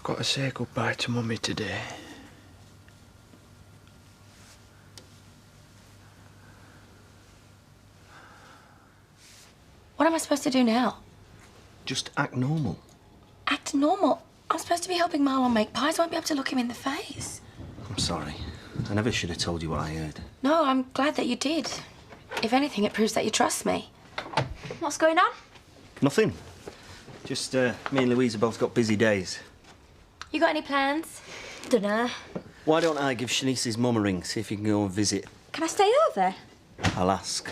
got to say goodbye to Mummy today. What am I supposed to do now? Just act normal. Act normal? I'm supposed to be helping Marlon make pies. I won't be able to look him in the face. I'm sorry. I never should have told you what I heard. No, I'm glad that you did. If anything, it proves that you trust me. What's going on? Nothing. Just me and Louise have both got busy days. You got any plans? Dunno. Why don't I give Shanice's mum a ring, see if you can go and visit? Can I stay over? I'll ask.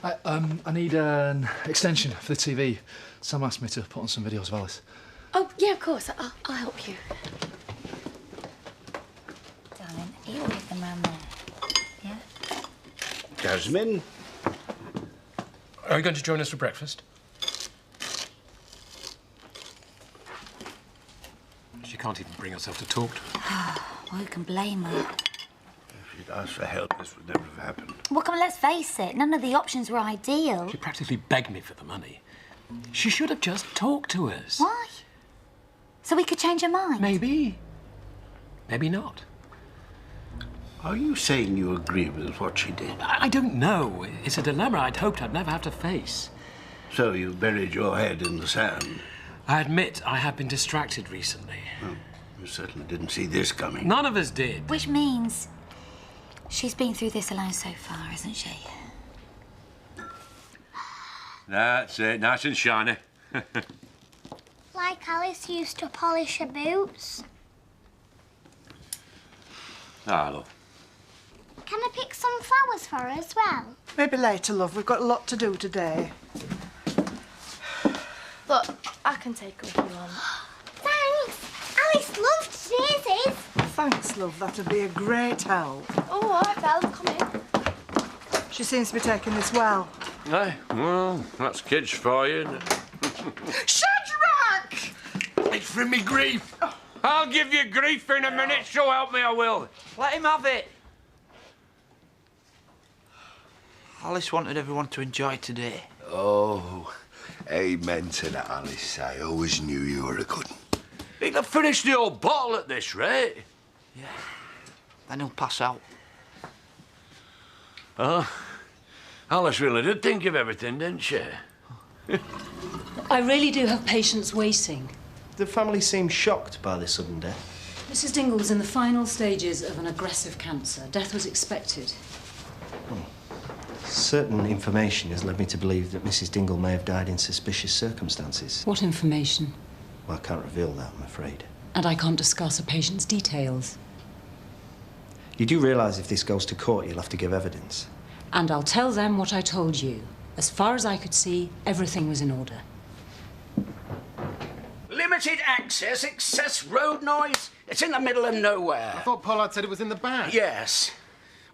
I need an extension for the TV. Sam asked me to put on some videos of Alice. Oh, yeah, of course. I'll help you. Darling, are you with them around there? Yeah? Jasmine? Are you going to join us for breakfast? She can't even bring herself to talk to him. Well, who can blame her? If she'd asked for help, this would never have happened. Well, come on, let's face it. None of the options were ideal. She practically begged me for the money. She should have just talked to us. Why? So we could change her mind? Maybe. Maybe not. Are you saying you agree with what she did? I don't know. It's a dilemma I'd hoped I'd never have to face. So you buried your head in the sand? I admit I have been distracted recently. Well, you certainly didn't see this coming. None of us did. Which means she's been through this alone so far, isn't she? That's it, nice and shiny. Like Alice used to polish her boots. Ah, love. Can I pick some flowers for her as well? Maybe later, love. We've got a lot to do today. Look, I can take her if you want. Thanks! Alice loved daisies. Thanks, love. That'd be a great help. Oh, all right, Belle, come in. She seems to be taking this well. Aye, well, that's kids for you. Shadrach! It's for me grief. I'll give you grief in a minute, so help me I will. Let him have it. Alice wanted everyone to enjoy today. Oh, amen to that, Alice. I always knew you were a good one. He'd have finished the old bottle at this rate. Yeah. Then he'll pass out. Oh, Alice really did think of everything, didn't she? I really do have patients waiting. The family seems shocked by this sudden death. Mrs. Dingle was in the final stages of an aggressive cancer. Death was expected. Certain information has led me to believe that Mrs. Dingle may have died in suspicious circumstances. What information? Well, I can't reveal that, I'm afraid. And I can't discuss a patient's details. You do realise if this goes to court, you'll have to give evidence. And I'll tell them what I told you. As far as I could see, everything was in order. Limited access, excess road noise. It's in the middle of nowhere. I thought Pollard said it was in the back. Yes.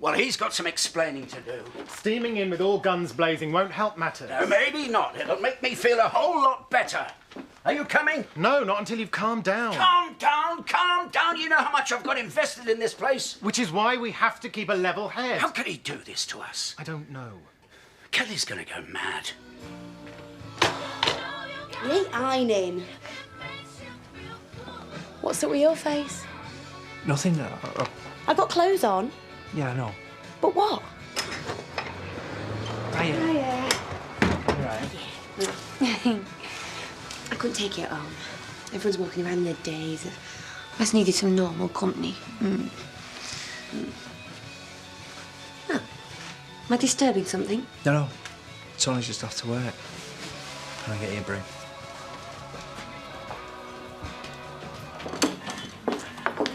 Well, he's got some explaining to do. Steaming in with all guns blazing won't help matters. No, maybe not. It'll make me feel a whole lot better. Are you coming? No, not until you've calmed down. Calm down, calm down. You know how much I've got invested in this place. Which is why we have to keep a level head. How could he do this to us? I don't know. Kelly's gonna go mad. Me ironing. What's up with your face? Nothing. I've got clothes on. Yeah, I know. But what? Hiya. Right. I couldn't take it home. Everyone's walking around in their days. I just needed some normal company. Oh. Am I disturbing something? No. It's only just after work. Can I get you a break?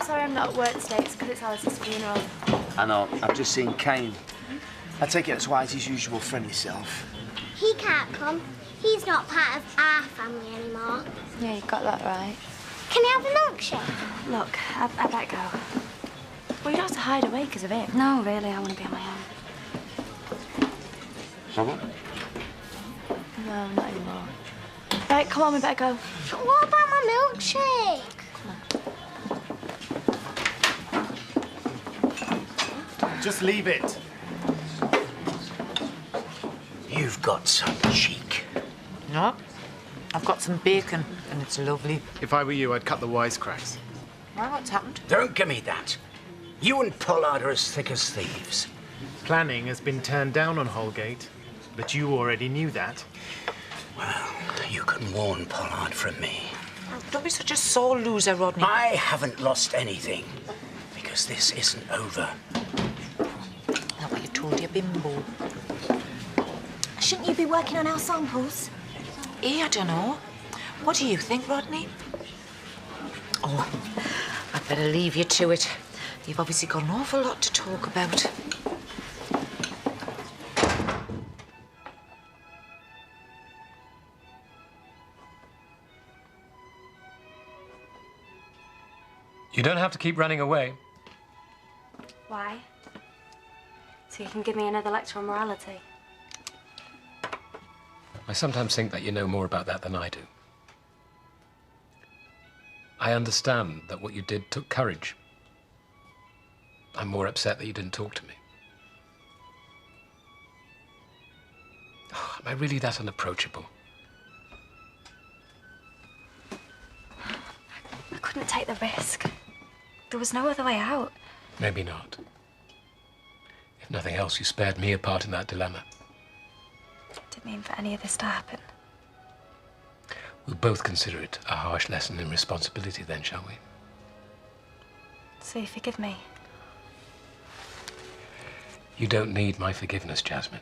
Sorry I'm not at work today. It's because it's Alice's funeral. I know. I've just seen Kane. I take it that's why he's his usual friendly self. He can't come. He's not part of our family anymore. Yeah, you got that right. Can I have a milkshake? Look, I better go. Well, you don't have to hide away because of it. No, really, I want to be on my own. Someone? No, not anymore. Right, come on, we better go. What about my milkshake? Just leave it. You've got some cheek. No. I've got some bacon, and it's lovely. If I were you, I'd cut the wisecracks. Why, what's happened? Don't give me that. You and Pollard are as thick as thieves. Planning has been turned down on Holgate, but you already knew that. Well, you can warn Pollard from me. Don't be such a sore loser, Rodney. I haven't lost anything, because this isn't over. Not what you told your bimbo. Shouldn't you be working on our samples? I don't know. What do you think, Rodney? Oh, I'd better leave you to it. You've obviously got an awful lot to talk about. You don't have to keep running away. Why? So you can give me another lecture on morality? I sometimes think that you know more about that than I do. I understand that what you did took courage. I'm more upset that you didn't talk to me. Oh, am I really that unapproachable? I couldn't take the risk. There was no other way out. Maybe not. If nothing else, you spared me a part in that dilemma. Didn't mean for any of this to happen. We'll both consider it a harsh lesson in responsibility then, shall we? So you forgive me? You don't need my forgiveness, Jasmine.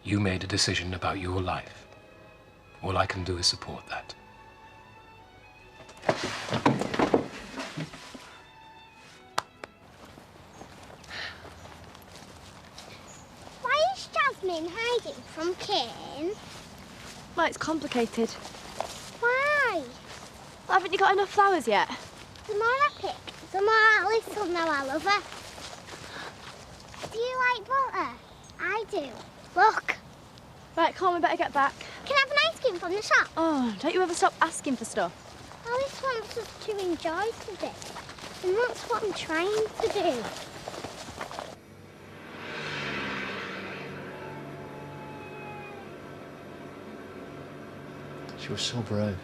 You made a decision about your life. All I can do is support that. Why is Jasmine hiding from Ken? Well, it's complicated. Why? Well, haven't you got enough flowers yet? The more I pick, the more Alice will know I love her. Do you like butter? I do. Look. Right, come on, we better get back. Can I have an ice cream from the shop? Oh, don't you ever stop asking for stuff? Alice wants us to enjoy today. And that's what I'm trying to do. She was so brave.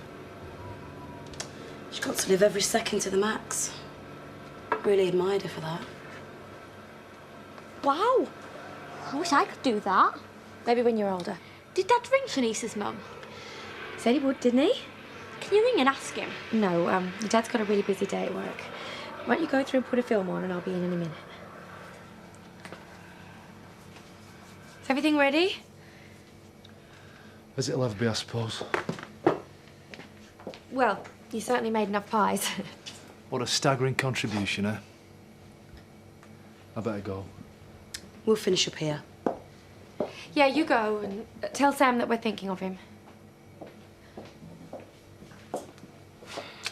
She got to live every second to the max. Really admired her for that. Wow. I wish I could do that. Maybe when you're older. Did Dad ring Shanice's mum? Said he would, didn't he? Can you ring and ask him? No, your dad's got a really busy day at work. Why don't you go through and put a film on and I'll be in any minute. Is everything ready? As it'll ever be, I suppose. Well, you certainly made enough pies. What a staggering contribution, eh? I better go. We'll finish up here. Yeah, you go and tell Sam that we're thinking of him.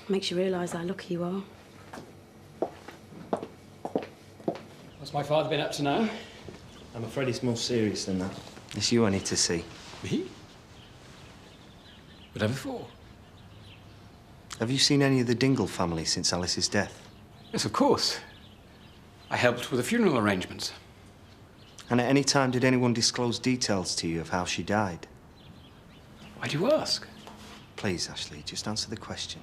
Makes you realise how lucky you are. What's my father been up to now? I'm afraid it's more serious than that. It's you I need to see. Me? Whatever for? Have you seen any of the Dingle family since Alice's death? Yes, of course. I helped with the funeral arrangements. And at any time did anyone disclose details to you of how she died? Why do you ask? Please, Ashley, just answer the question.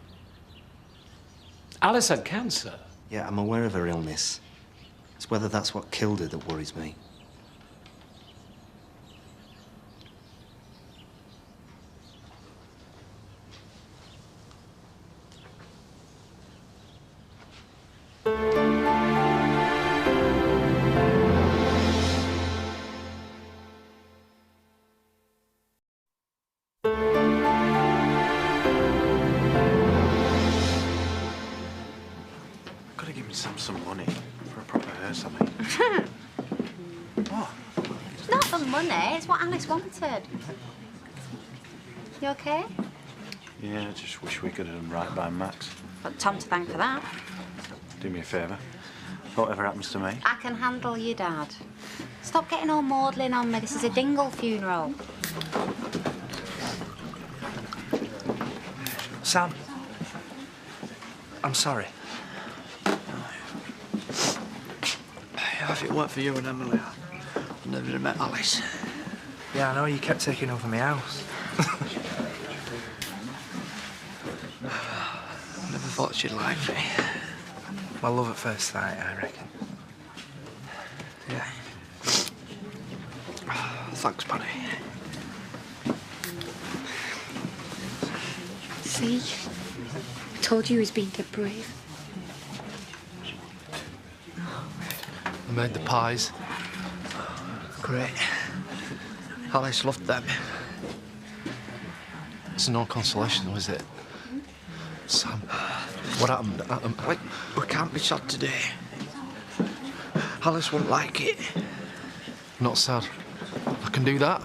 Alice had cancer. Yeah, I'm aware of her illness. It's whether that's what killed her that worries me. Gotta give me some money for a proper hair something. What? It's not the money, it's what Alice wanted. You okay? Yeah, I just wish we could have done right by Max. Got Tom to thank for that. Do me a favour. Whatever happens to me. I can handle your dad. Stop getting all maudlin on me. This is a Dingle funeral. Sam, I'm sorry. If it weren't for you and Emily, I'd never have met Alice. Yeah, I know, you kept taking over my house. thought she'd like me. Well, love at first sight, I reckon. Yeah. Thanks, buddy. See? I told you he was being dead brave. I made the pies. Great. Alice loved them. It's no consolation, was it? Sam, what happened? We can't be sad today. Alice won't like it. Not sad. I can do that.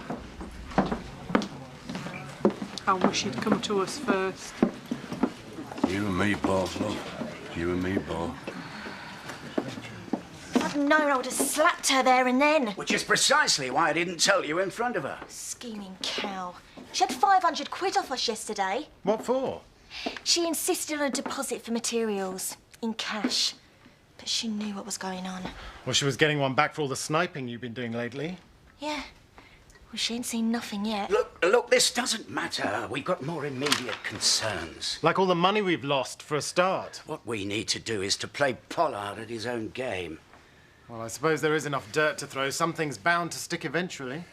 I wish he'd come to us first. You and me both, love. You and me both. If I'd known, I would have slapped her there and then. Which is precisely why I didn't tell you in front of her. Scheming cow. She had 500 quid off us yesterday. What for? She insisted on a deposit for materials, in cash. But she knew what was going on. Well, she was getting one back for all the sniping you've been doing lately. Yeah. Well, she ain't seen nothing yet. Look, this doesn't matter. We've got more immediate concerns. Like all the money we've lost, for a start. What we need to do is to play Pollard at his own game. Well, I suppose there is enough dirt to throw. Something's bound to stick eventually.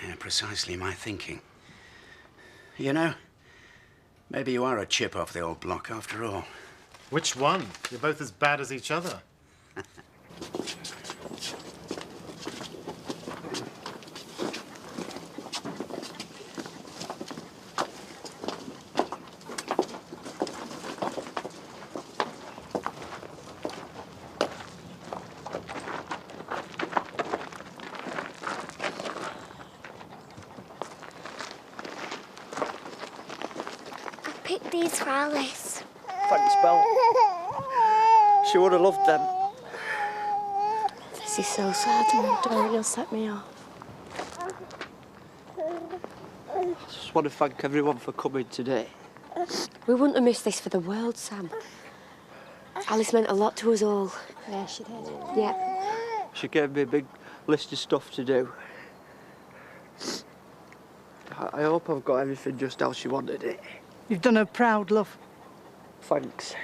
Yeah, precisely my thinking. You know, maybe you are a chip off the old block after all. Which one? You're both as bad as each other. Pick these for Alice. Thanks, Belle. She would have loved them. This is so sad. Don't you'll set me off. I just want to thank everyone for coming today. We wouldn't have missed this for the world, Sam. Alice meant a lot to us all. Yeah, she did. Yeah. She gave me a big list of stuff to do. I hope I've got everything just how she wanted it. You've done her proud, love. Thanks.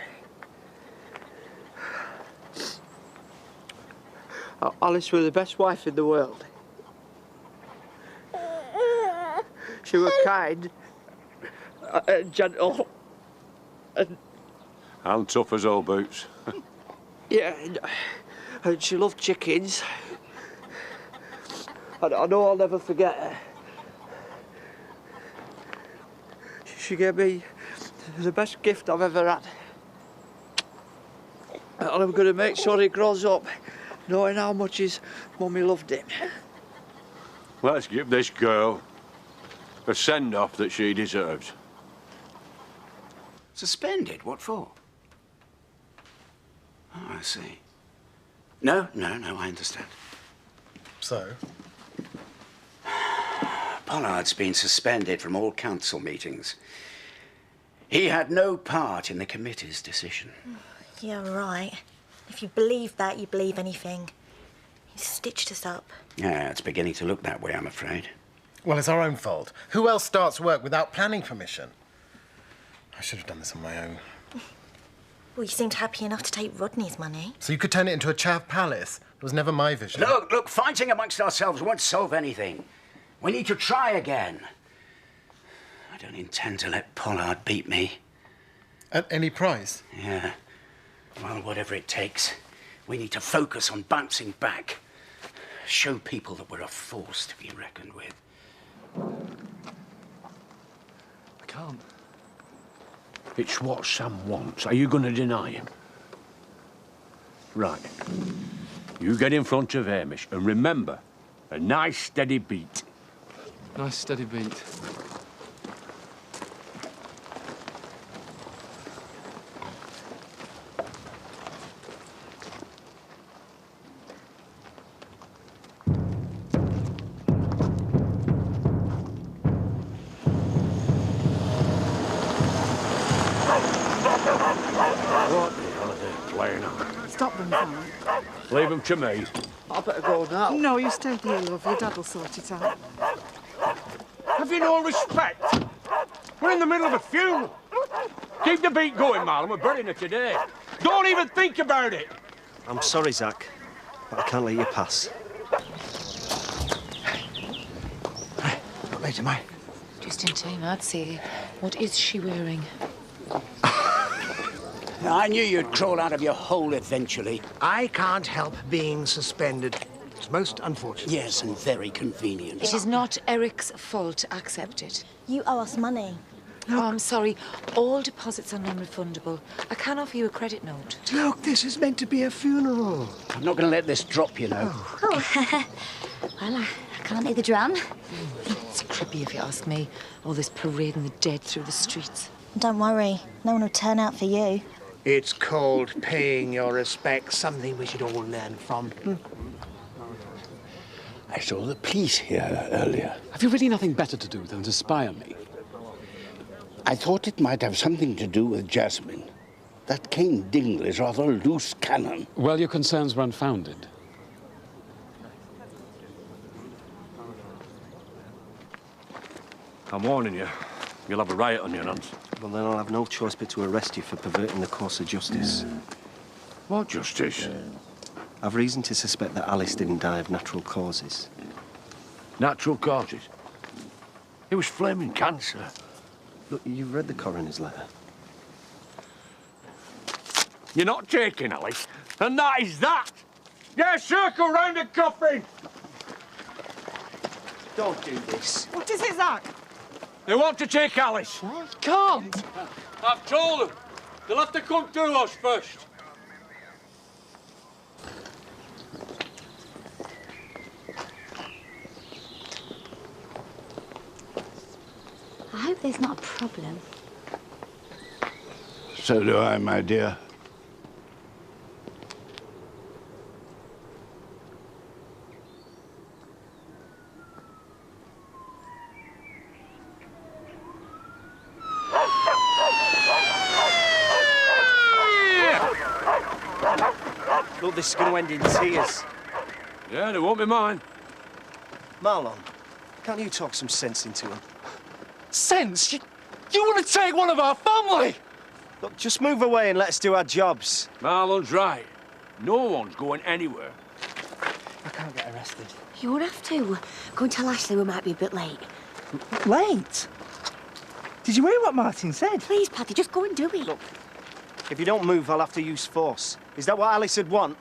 Alice was the best wife in the world. She was kind and gentle And tough as old boots. yeah, and she loved chickens. And I know I'll never forget her. She gave me the best gift I've ever had. And I'm going to make sure he grows up knowing how much his mummy loved him. Let's give this girl a send-off that she deserves. Suspended? What for? Oh, I see. No, I understand. So? Pollard's been suspended from all council meetings. He had no part in the committee's decision. Yeah, right. If you believe that, you believe anything. He stitched us up. Yeah, it's beginning to look that way, I'm afraid. Well, it's our own fault. Who else starts work without planning permission? I should have done this on my own. Well, you seemed happy enough to take Rodney's money. So you could turn it into a chav palace. It was never my vision. Look, fighting amongst ourselves won't solve anything. We need to try again. I don't intend to let Pollard beat me. At any price? Yeah. Well, whatever it takes. We need to focus on bouncing back. Show people that we're a force to be reckoned with. I can't. It's what Sam wants. Are you going to deny him? Right. You get in front of Hamish and remember, a nice steady beat. Nice steady beat. What the hell are they playing on? Stop them, Sam. Leave them to me. I better go now. No, you stay here, love. Your dad will sort it out. Have you no respect? We're in the middle of a funeral. Keep the beat going, Marlon. We're burying her today. Don't even think about it. I'm sorry, Zach, but I can't let you pass. Not later, mate. Just in time, I'd say. What is she wearing? I knew you'd crawl out of your hole eventually. I can't help being suspended. It's most unfortunate. Yes, and very convenient. It is not Eric's fault. Accept it. You owe us money. Oh, I'm sorry. All deposits are non-refundable. I can offer you a credit note. Look, this is meant to be a funeral. I'm not going to let this drop, you know. Oh. Well, I can't hear the drum. It's creepy if you ask me. All this parading the dead through the streets. Don't worry. No one will turn out for you. It's called paying your respects, something we should all learn from. I saw the police here earlier. Have you really nothing better to do than to spy on me? I thought it might have something to do with Jasmine. That Kane Dingle is rather a loose cannon. Well, your concerns were unfounded. I'm warning you. You'll have a riot on your hands. Well, then I'll have no choice but to arrest you for perverting the course of justice. What justice? I've reason to suspect that Alice didn't die of natural causes. Natural causes? It was flaming cancer. Look, you've read the coroner's letter. You're not taking Alice, and that is that. Get a circle round the coffin. Don't do this. What is it, Zach? They want to take Alice. What? Can't. I've told them. They'll have to come through us first. I hope there's not a problem. So do I, my dear. Look, this is going to end in tears. Yeah, they won't be mine. Marlon, can't you talk some sense into him? Sense? You want to take one of our family? Look, just move away and let us do our jobs. Marlon's right. No one's going anywhere. I can't get arrested. You won't have to. Go and tell Ashley we might be a bit late. Late? Did you hear what Martin said? Please, Paddy, just go and do it. Look, if you don't move, I'll have to use force. Is that what Alice would want?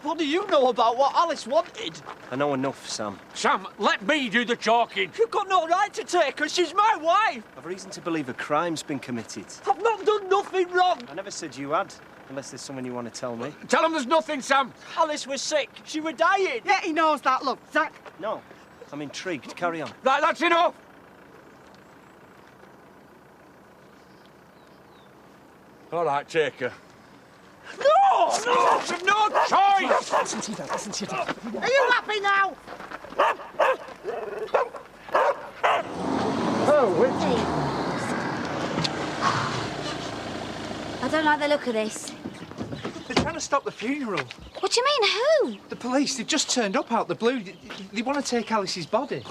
What do you know about what Alice wanted? I know enough, Sam. Sam, let me do the talking. You've got no right to take her. She's my wife. I've reason to believe a crime's been committed. I've not done nothing wrong. I never said you had, unless there's something you want to tell me. Tell them there's nothing, Sam. Alice was sick. She was dying. Yeah, he knows that. Look, Zach. No, I'm intrigued. Carry on. That's enough. All right, take her. No! No! No choice! Listen to that. Listen to that. Are you happy now? I don't like the look of this. They're trying to stop the funeral. What do you mean, who? The police, they've just turned up out the blue. They want to take Alice's body.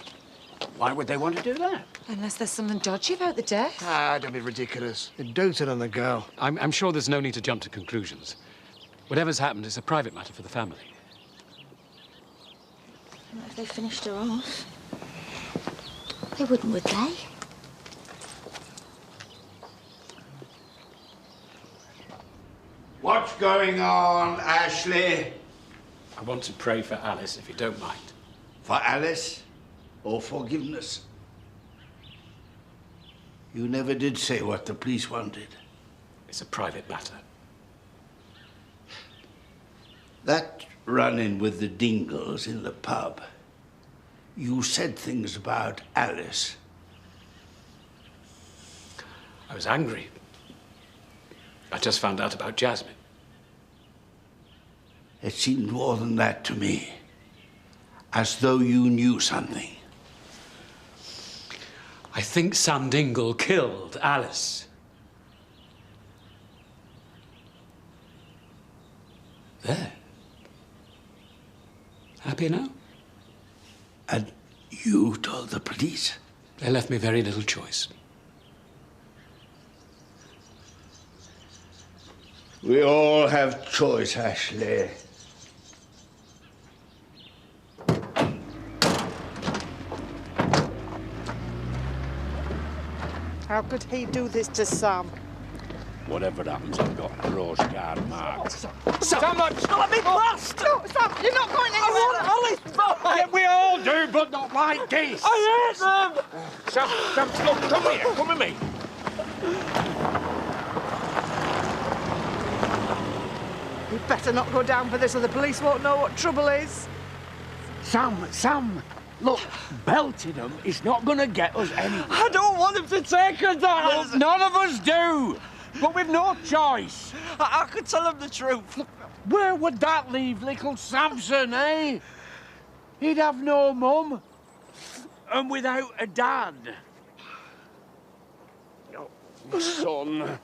Why would they want to do that? Unless there's something dodgy about the death. Ah, don't be ridiculous. They doted on the girl. I'm sure there's no need to jump to conclusions. Whatever's happened is a private matter for the family. Not if they finished her off. They wouldn't, would they? What's going on, Ashley? I want to pray for Alice, if you don't mind. For Alice or forgiveness? You never did say what the police wanted. It's a private matter. That run-in with the Dingles in the pub, you said things about Alice. I was angry. I just found out about Jasmine. It seemed more than that to me. As though you knew something. I think Sam Dingle killed Alice. There. Happy now? And you told the police? They left me very little choice. We all have choice, Ashley. How could he do this to Sam? Whatever happens, I've got Rose Guard marked. Sam, let me blast! No, Sam, you're not going anywhere. I want Alice back. Yeah, we all do, but not like this. I hate them. Sam, look, come here, come with me. You better not go down for this or the police won't know what trouble is. Sam, look, belting them is not going to get us anywhere. I don't want him to take her down. Look, none of us do, but we've no choice. I could tell him the truth. Where would that leave little Samson, eh? He'd have no mum, and without a dad. Oh, son.